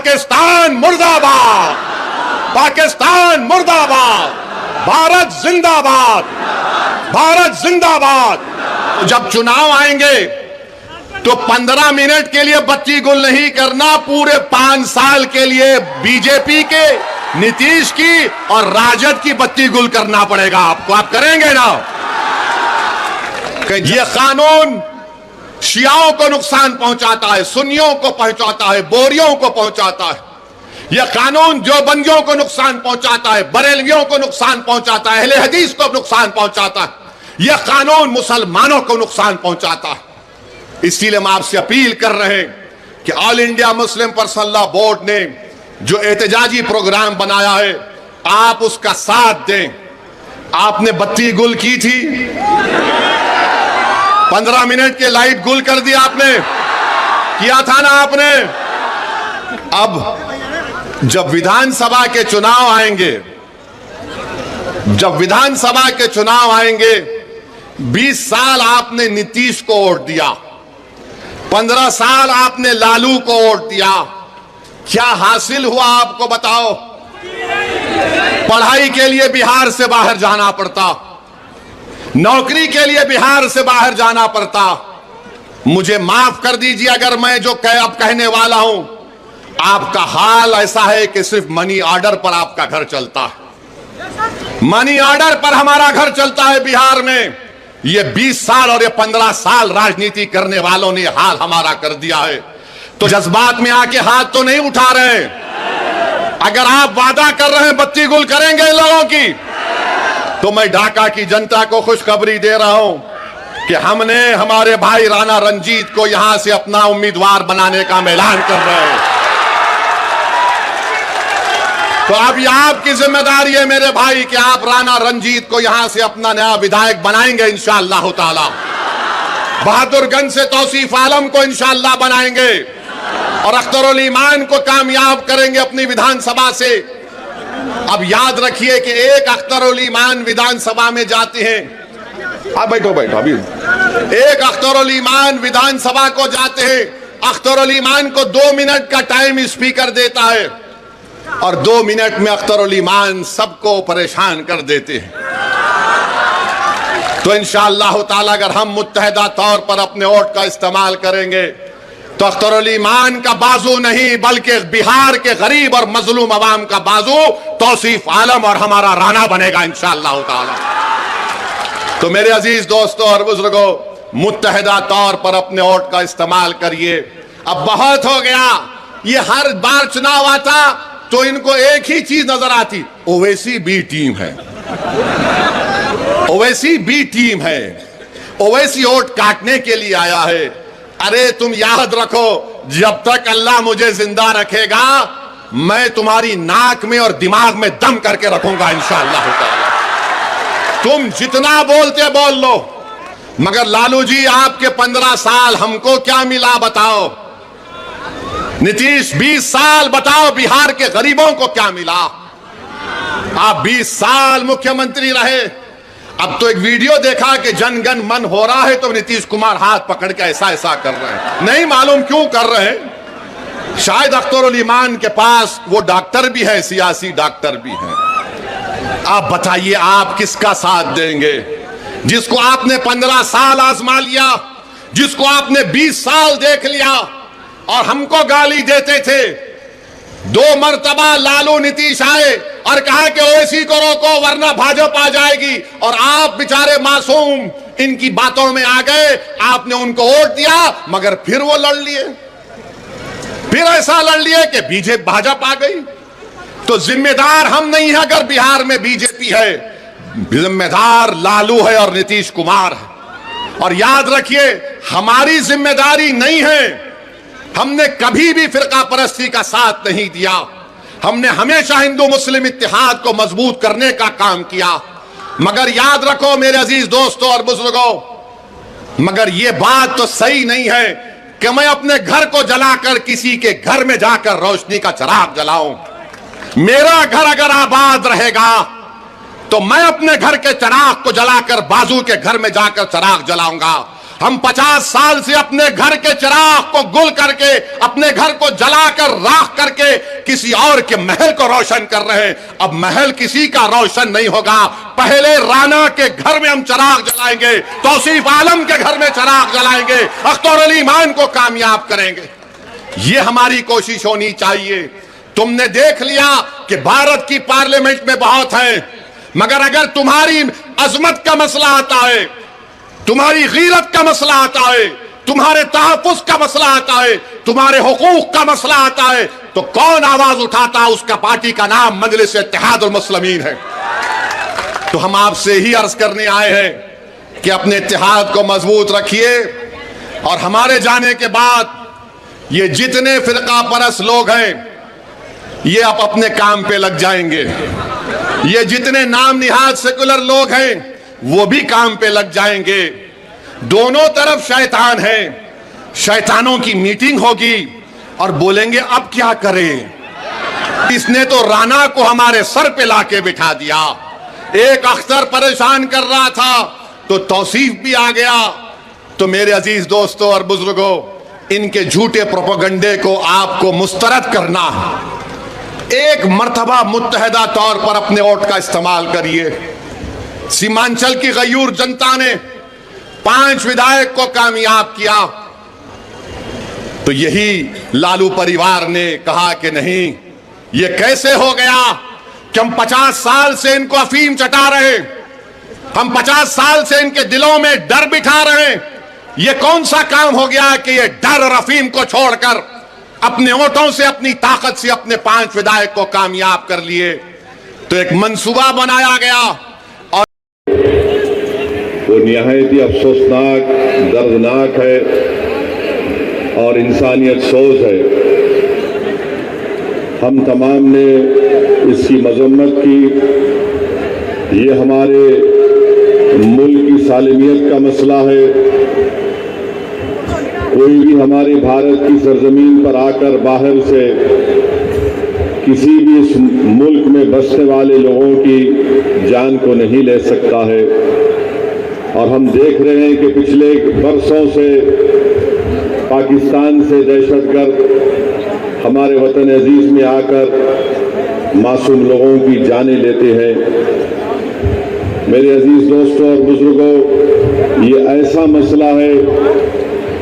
पाकिस्तान मुर्दाबाद, पाकिस्तान मुर्दाबाद, भारत जिंदाबाद, भारत जिंदाबाद। जब चुनाव आएंगे तो 15 मिनट के लिए बत्ती गुल नहीं करना, पूरे 5 साल के लिए बीजेपी के, नीतीश की और राजद की बत्ती गुल करना पड़ेगा आपको। आप करेंगे ना? कि ये कानून शियाओं को नुकसान पहुंचाता है, सुन्नियों को पहुंचाता है, बोरियों को पहुंचाता है। यह कानून देवबंदियों को नुकसान पहुंचाता है, बरेलवियों को नुकसान पहुंचाता है, अहले हदीस को नुकसान पहुंचाता है। यह कानून मुसलमानों को नुकसान पहुंचाता है। इसीलिए हम आपसे अपील कर रहे हैं कि all India Muslim personal law board ने जो एहतजाजी प्रोग्राम बनाया है, आप उसका साथ दें। आपने बत्ती गुल की थी, 15 मिनट के लाइट गुल कर दिया, आपने किया था ना आपने। अब जब विधानसभा के चुनाव आएंगे, जब विधानसभा के चुनाव आएंगे, 20 साल आपने नीतीश को वोट दिया, 15 साल आपने लालू को वोट दिया। क्या हासिल हुआ आपको बताओ? पढ़ाई के लिए बिहार से बाहर जाना पड़ता, नौकरी के लिए बिहार से बाहर जाना पड़ता। मुझे माफ कर दीजिए अगर मैं जो अब कहने वाला हूं, आपका हाल ऐसा है कि सिर्फ मनी ऑर्डर पर आपका घर चलता है। मनी ऑर्डर पर हमारा घर चलता है बिहार में। ये 20 साल और ये 15 साल राजनीति करने वालों ने हाल हमारा कर दिया है। तो जज्बात में आके हाथ तो नहीं उठा रहे। अगर आप वादा कर रहे हैं बत्ती गुल करेंगे इन लोगों की, तो मैं ढाका की जनता को खुशखबरी दे रहा हूं कि हमने हमारे भाई राणा रंजीत को यहां से अपना उम्मीदवार बनाने का ऐलान कर रहे हैं। तो अब यह आपकी जिम्मेदारी है मेरे भाई कि आप राणा रंजीत को यहां से अपना नया विधायक बनाएंगे इंशाअल्लाह ताला। बहादुरगंज से तौसीफ आलम को इंशाअल्लाह बनाएंगे और अख्तरुल ईमान को कामयाब करेंगे अपनी विधानसभा से। अब याद रखिए कि एक अख्तरुल ईमान विधानसभा में जाते हैं। आप बैठो बैठो अभी। एक अख्तरुल ईमान विधानसभा को जाते हैं, अख्तरुल ईमान को 2 मिनट का टाइम स्पीकर देता है और 2 मिनट में अख्तरुल ईमान सबको परेशान कर देते हैं। तो इंशाअल्लाह ताला अगर हम मुत्तहदा तौर पर अपने वोट का इस्तेमाल करेंगे तो अख्तरुल ईमान का बाजू नहीं बल्कि बिहार के गरीब और मजलूम अवाम का बाजू तौसीफ आलम और हमारा राणा बनेगा इंशाअल्लाह ताला। तो मेरे अजीज दोस्तों और बुजुर्गों, मुत्तहदा तौर पर अपने वोट का इस्तेमाल करिए। अब बहुत हो गया, ये हर बार चुनाव आता तो इनको एक ही चीज नजर आती, ओवैसी बी टीम है, ओवैसी बी टीम है, ओवैसी वोट काटने के लिए आया है। अरे तुम याद रखो, जब तक अल्लाह मुझे जिंदा रखेगा मैं तुम्हारी नाक में और दिमाग में दम करके रखूंगा इंशाअल्लाह ताला। तुम जितना बोलते बोल लो, मगर लालू जी आपके 15 साल हमको क्या मिला बताओ? नीतीश 20 साल बताओ बिहार के गरीबों को क्या मिला? आप 20 साल मुख्यमंत्री रहे। अब तो एक वीडियो देखा कि जनगण मन हो रहा है तो नीतीश कुमार हाथ पकड़ के ऐसा ऐसा कर रहे हैं। नहीं मालूम क्यों कर रहे हैं। शायद अख्तरुल ईमान के पास वो डॉक्टर भी है, सियासी डॉक्टर भी है। आप बताइए आप किसका साथ देंगे? जिसको आपने 15 साल आजमा लिया, जिसको आपने 20 साल देख लिया और हमको गाली देते थे। 2 मरतबा लालू नीतीश आए और कहा कि ओवैसी को रोको वरना भाजपा आ जाएगी, और आप बेचारे मासूम इनकी बातों में आ गए। आपने उनको वोट दिया मगर फिर वो लड़ लिए, फिर ऐसा लड़ लिए कि बीजेपी भाजपा आ गई। तो जिम्मेदार हम नहीं है अगर बिहार में बीजेपी है, जिम्मेदार लालू है और नीतीश कुमार है। और याद रखिए हमारी जिम्मेदारी नहीं है, हमने कभी भी फिरका परस्ती का साथ नहीं दिया। हमने हमेशा हिंदू मुस्लिम इत्तेहाद को मजबूत करने का काम किया। मगर याद रखो मेरे अजीज दोस्तों और बुजुर्गों, मगर यह बात तो सही नहीं है कि मैं अपने घर को जलाकर किसी के घर में जाकर रोशनी का चिराग जलाऊं। मेरा घर अगर आबाद रहेगा तो मैं अपने घर के चिराग को जलाकर बाजू के घर में जाकर चिराग जलाऊंगा। हम 50 साल से अपने घर के चिराग को गुल करके, अपने घर को जलाकर राख करके किसी और के महल को रोशन कर रहे हैं। अब महल किसी का रोशन नहीं होगा, पहले राना के घर में हम चिराग जलाएंगे, तौसीफ आलम के घर में चिराग जलाएंगे, अख्तर अली ईमान को कामयाब करेंगे। ये हमारी कोशिश होनी चाहिए। तुमने देख लिया कि भारत की पार्लियामेंट में बहुत है, मगर अगर तुम्हारी अजमत का मसला आता है, तुम्हारी गीरत का मसला आता है, तुम्हारे तहफ्फुज़ का मसला आता है, तुम्हारे हुकूक का मसला आता है, तो कौन आवाज उठाता है? उसका पार्टी का नाम मजलिस इत्तेहादुल मुस्लिमीन है। तो हम आपसे ही अर्ज करने आए हैं कि अपने इत्तेहाद को मजबूत रखिए, और हमारे जाने के बाद ये जितने फिरका परस्त लोग हैं ये अब अपने काम पे लग जाएंगे। ये जितने नाम निहाद सेकुलर लोग हैं वो भी काम पे लग जाएंगे। दोनों तरफ शैतान है। शैतानों की मीटिंग होगी और बोलेंगे अब क्या करें। इसने तो राना को हमारे सर पे लाके बिठा दिया। एक अख्तर परेशान कर रहा था तो तौसीफ भी आ गया। तो मेरे अजीज दोस्तों और बुजुर्गों, इनके झूठे प्रोपेगेंडे को आपको मुस्तरद करना है। एक मर्तबा मुत्तहदा तौर पर अपने वोट का इस्तेमाल करिए। सीमांचल की गयूर जनता ने 5 विधायक को कामयाब किया, तो यही लालू परिवार ने कहा कि नहीं, ये कैसे हो गया कि हम 50 साल से इनको अफीम चटा रहे, हम 50 साल से इनके दिलों में डर बिठा रहे। ये कौन सा काम हो गया कि ये डर और अफीम को छोड़कर अपने वोटों से, अपनी ताकत से अपने 5 विधायक को कामयाब कर लिए। तो एक मंसूबा बनाया गया और वो निहायत ही अफसोसनाक, दर्दनाक है और इंसानियत सोज है। हम तमाम ने इसकी मजम्मत की। ये हमारे मुल्क की सालिमियत का मसला है। कोई भी हमारे भारत की सरजमीन पर आकर बाहर से किसी भी इस मुल्क में बसने वाले लोगों की जान को नहीं ले सकता है। और हम देख रहे हैं कि पिछले बरसों से पाकिस्तान से दहशतगर्द हमारे वतन अजीज में आकर मासूम लोगों की जानें लेते हैं। मेरे अजीज दोस्तों और बुजुर्गों, ये ऐसा मसला है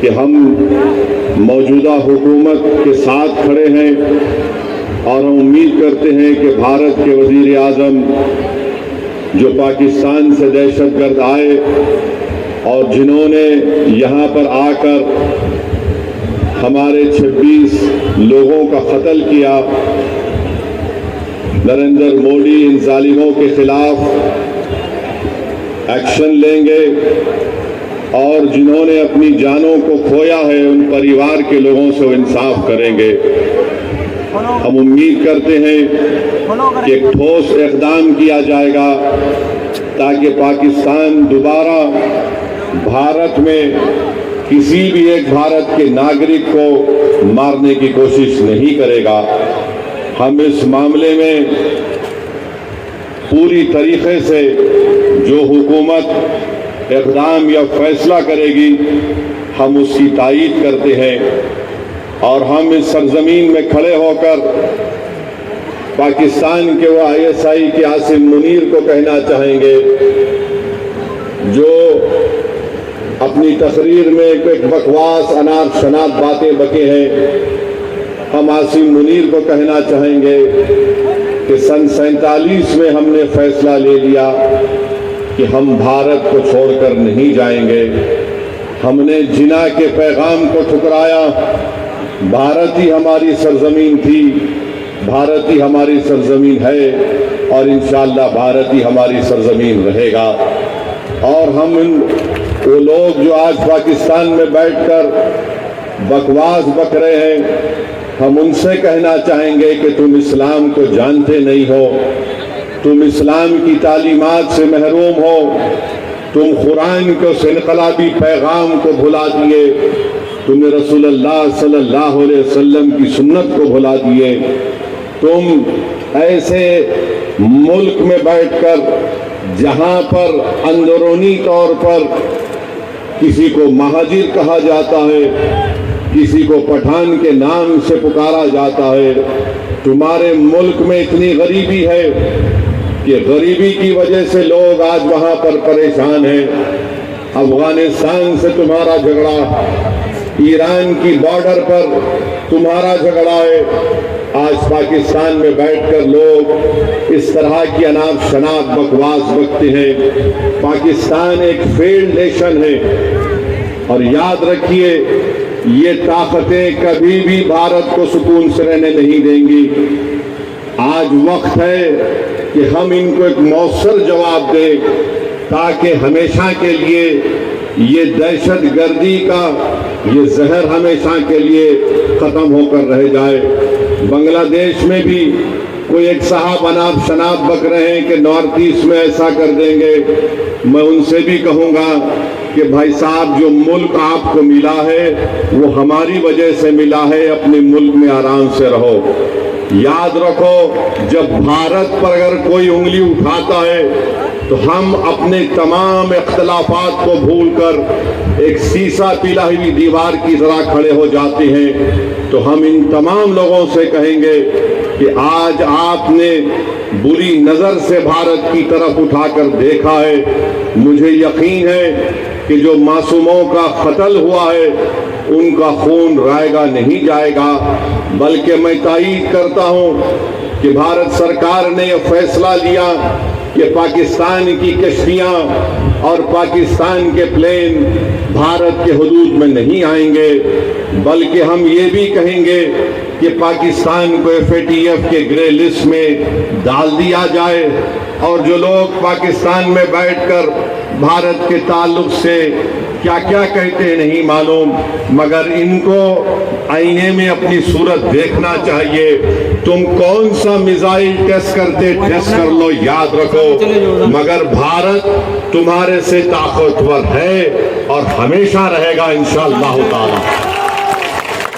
कि हम मौजूदा हुकूमत के साथ खड़े हैं और हम उम्मीद करते हैं कि भारत के वज़ीर आज़म जो पाकिस्तान से दहशतगर्द आए और जिन्होंने यहाँ पर आकर हमारे 26 लोगों का कत्ल किया, नरेंद्र मोदी इन जालिमों के खिलाफ एक्शन लेंगे और जिन्होंने अपनी जानों को खोया है उन परिवार के लोगों से इंसाफ करेंगे। हम उम्मीद करते हैं कि एक ठोस इक़दाम किया जाएगा ताकि पाकिस्तान दोबारा भारत में किसी भी एक भारत के नागरिक को मारने की कोशिश नहीं करेगा। हम इस मामले में पूरी तरीके से जो हुकूमत इक़दाम या फैसला करेगी हम उसकी तायीद करते हैं और हम इस सरजमीन में खड़े होकर पाकिस्तान के वो ISI के आसिम मुनीर को कहना चाहेंगे जो अपनी तकरीर में एक बकवास अनाप शनाप बातें बके हैं। हम आसिम मुनीर को कहना चाहेंगे कि सन 47 में हमने फैसला ले लिया कि हम भारत को छोड़कर नहीं जाएंगे। हमने जिना के पैगाम को ठुकराया। भारत ही हमारी सरजमीन थी, भारत ही हमारी सरजमीन है और इंशाअल्लाह भारत ही हमारी सरजमीन रहेगा। और हम वो लोग जो आज पाकिस्तान में बैठकर बकवास बक रहे हैं, हम उनसे कहना चाहेंगे कि तुम इस्लाम को जानते नहीं हो, तुम इस्लाम की तालीमात से महरूम हो, तुम कुरान के उस इनकलाबी पैगाम को भुला दिए, तुमने रसूलुल्लाह सल्लल्लाहु अलैहि वसल्लम की सुन्नत को भुला दिए। तुम ऐसे मुल्क में बैठकर जहां पर अंदरूनी तौर पर किसी को महाजिर कहा जाता है, किसी को पठान के नाम से पुकारा जाता है। तुम्हारे मुल्क में इतनी गरीबी है कि गरीबी की वजह से लोग आज वहां पर परेशान हैं। अफगानिस्तान से तुम्हारा झगड़ा, ईरान की बॉर्डर पर तुम्हारा झगड़ा है। आज पाकिस्तान में बैठकर लोग इस तरह की अनाप शनाप बकवास बकते हैं। पाकिस्तान एक फेल्ड नेशन है और याद रखिए, ये ताकतें कभी भी भारत को सुकून से रहने नहीं देंगी। आज वक्त है कि हम इनको एक मौसर जवाब दें ताकि हमेशा के लिए ये दहशत गर्दी का ये जहर हमेशा के लिए खत्म होकर रह जाए। बांग्लादेश में भी कोई एक साहब अनाप शनाप बक रहे हैं कि नॉर्थ ईस्ट में ऐसा कर देंगे। मैं उनसे भी कहूँगा कि भाई साहब, जो मुल्क आपको मिला है वो हमारी वजह से मिला है, अपने मुल्क में आराम से रहो। याद रखो, जब भारत पर अगर कोई उंगली उठाता है तो हम अपने तमाम इख्तलाफात को भूलकर एक शीशा पिला हुई दीवार की तरह खड़े हो जाते हैं। तो हम इन तमाम लोगों से कहेंगे कि आज आपने बुरी नजर से भारत की तरफ उठाकर देखा है। मुझे यकीन है कि जो मासूमों का कत्ल हुआ है उनका खून रायगा नहीं जाएगा, बल्कि मैं तायीद करता हूं कि भारत सरकार ने यह फैसला लिया कि पाकिस्तान की कश्तियां और पाकिस्तान के प्लेन भारत के हुदूद में नहीं आएंगे, बल्कि हम ये भी कहेंगे कि पाकिस्तान को FATF के ग्रे लिस्ट में डाल दिया जाए। और जो लोग पाकिस्तान में बैठकर भारत के ताल्लुक से क्या क्या कहते हैं नहीं मालूम, मगर इनको आईने में अपनी सूरत देखना चाहिए। तुम कौन सा मिसाइल टेस्ट करते, टेस्ट कर लो, याद रखो, मगर भारत तुम्हारे से ताकतवर है और हमेशा रहेगा इंशाअल्लाह ताला।